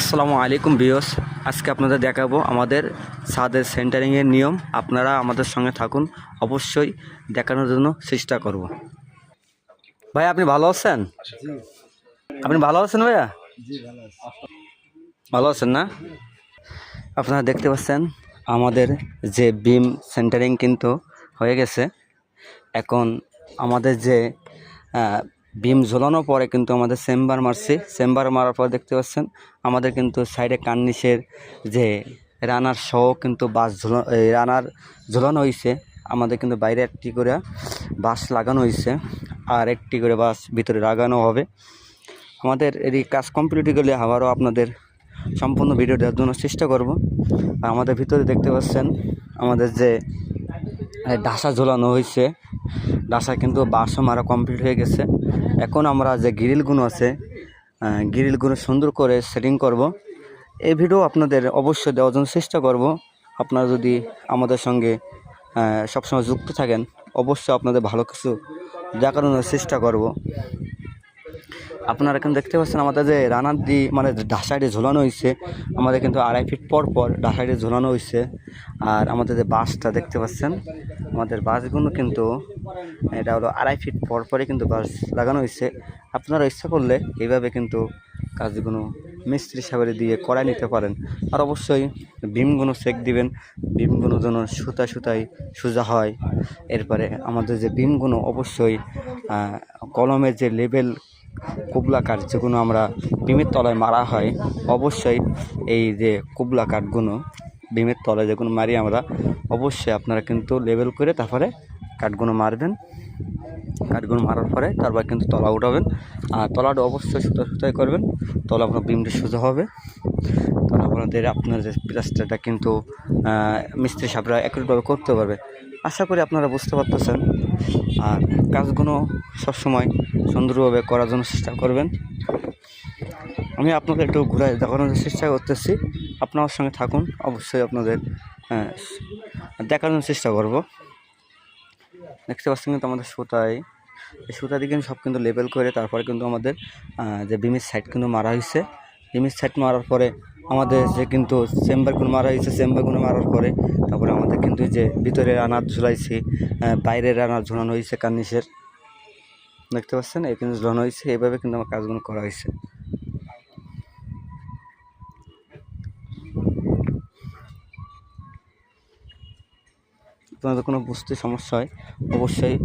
আসসালামু আলাইকুম ভিউয়ার্স, আজকে আপনাদের দেখাবো আমাদের ছাদের সেন্টারিংয়ের নিয়ম। আপনারা আমাদের সঙ্গে থাকুন, অবশ্যই দেখানোর জন্য চেষ্টা করব। ভাই আপনি ভালো আছেন? আপনি ভালো আছেন ভাইয়া? ভালো আছেন না? আপনারা দেখতে পাচ্ছেন আমাদের যে বিম সেন্টারিং কিন্তু হয়ে গেছে। এখন আমাদের যে বিম ঝোলানোর পরে কিন্তু আমাদের চেম্বার মারছি। চেম্বার মারার পর দেখতে পাচ্ছেন আমাদের কিন্তু সাইডে কার্নিশের যে রানার সহ কিন্তু বাঁশ রানার ঝোলানো হয়েছে। আমাদের কিন্তু বাইরে একটি করে বাঁশ লাগানো হয়েছে, আর একটি করে বাঁশ ভিতরে লাগানো হবে। আমাদের এই কাজ কমপ্লিট গেলে আবারও আপনাদের সম্পূর্ণ ভিডিও দেওয়ার জন্য চেষ্টা করব। আর আমাদের ভিতরে দেখতে পাচ্ছেন আমাদের যে ডাসা ঝোলানো হয়েছে, ডাসা কিন্তু বাঁশও মারা কমপ্লিট হয়ে গেছে। এখন আমরা যে গ্রিলগুলো আছে, গ্রিলগুলো সুন্দর করে সেটিং করব। এই ভিডিও আপনাদের অবশ্যই দেওয়ার জন্য চেষ্টা করব। আপনারা যদি আমাদের সঙ্গে সবসময় যুক্ত থাকেন, অবশ্যই আপনাদের ভালো কিছু দেখানোর চেষ্টা করব। আপনারা এখন দেখতে পাচ্ছেন আমাদের যে রানার মানে ডাসাইডে ঝোলানো হয়েছে, আমাদের কিন্তু 2.5 ফিট পর পর ডাসাইডে ঝোলানো হয়েছে। আর আমাদের যে বাঁশটা দেখতে পাচ্ছেন, আমাদের বাঁশগুলো কিন্তু এটা হলো 2.5 ফিট পর পরে কিন্তু বাঁশ লাগানো হয়েছে। আপনারা ইচ্ছা করলে এইভাবে কিন্তু কাজগুলো মিস্ত্রি সাহেবের দিয়ে করাই নিতে পারেন। আর অবশ্যই বিমগুলো চেক দিবেন, বিমগুলো যেন সুতায় সোজা হয়। এরপরে আমাদের যে বিমগুলো অবশ্যই কলমের যে লেবেল কুবলা কাঠ যেগুলো আমরা বিমের তলায় মারা হয়, অবশ্যই এই যে কুবলা কাঠগুলো বিমের তলায় যেগুলো মারি আমরা, অবশ্যই আপনারা কিন্তু লেবেল করে তারপরে কাঠগুলো মারবেন। কাঠগুলো মারার পরে তারপর কিন্তু তলা উঠাবেন। আর তলাটা অবশ্যই সুতায় করবেন, তলা আপনার বিমটা সোজা হবে। তলা আপনাদের আপনার যে প্লাস্টারটা কিন্তু মিস্ত্রি সাহেবরা একইভাবে করতে পারবে। আশা করি আপনারা বুঝতে পারতেছেন। আর কাজগুলো সবসময় সুন্দরভাবে করার জন্য চেষ্টা করবেন। আমি আপনাদের একটু ঘুরাই দেখানোর চেষ্টা করতেছি, আপনার সঙ্গে থাকুন, অবশ্যই আপনাদের দেখানোর চেষ্টা করব। দেখতে পাচ্ছেন কিন্তু আমাদের এই সুতা দিয়ে কিন্তু সব কিন্তু লেবেল করে তারপরে কিন্তু আমাদের যে বিমের সাইড কিন্তু মারা হয়েছে। বিমের সাইড মারার পরে আমাদের যে কিন্তু চেম্বারগুলো মারা হয়েছে, চেম্বারগুলো মারার পরে তারপরে আমাদের কিন্তু যে ভিতরে রানার ঝুলাইছি, বাইরের রানার ঝুলানো হয়েছে কার্নিশের। দেখতে পাচ্ছেন এই কিন্তু ঝুলানো হয়েছে, এইভাবে কিন্তু আমার কাজগুলো করা হয়েছে। আপনাদের কোনো বুঝতে সমস্যা হয় অবশ্যই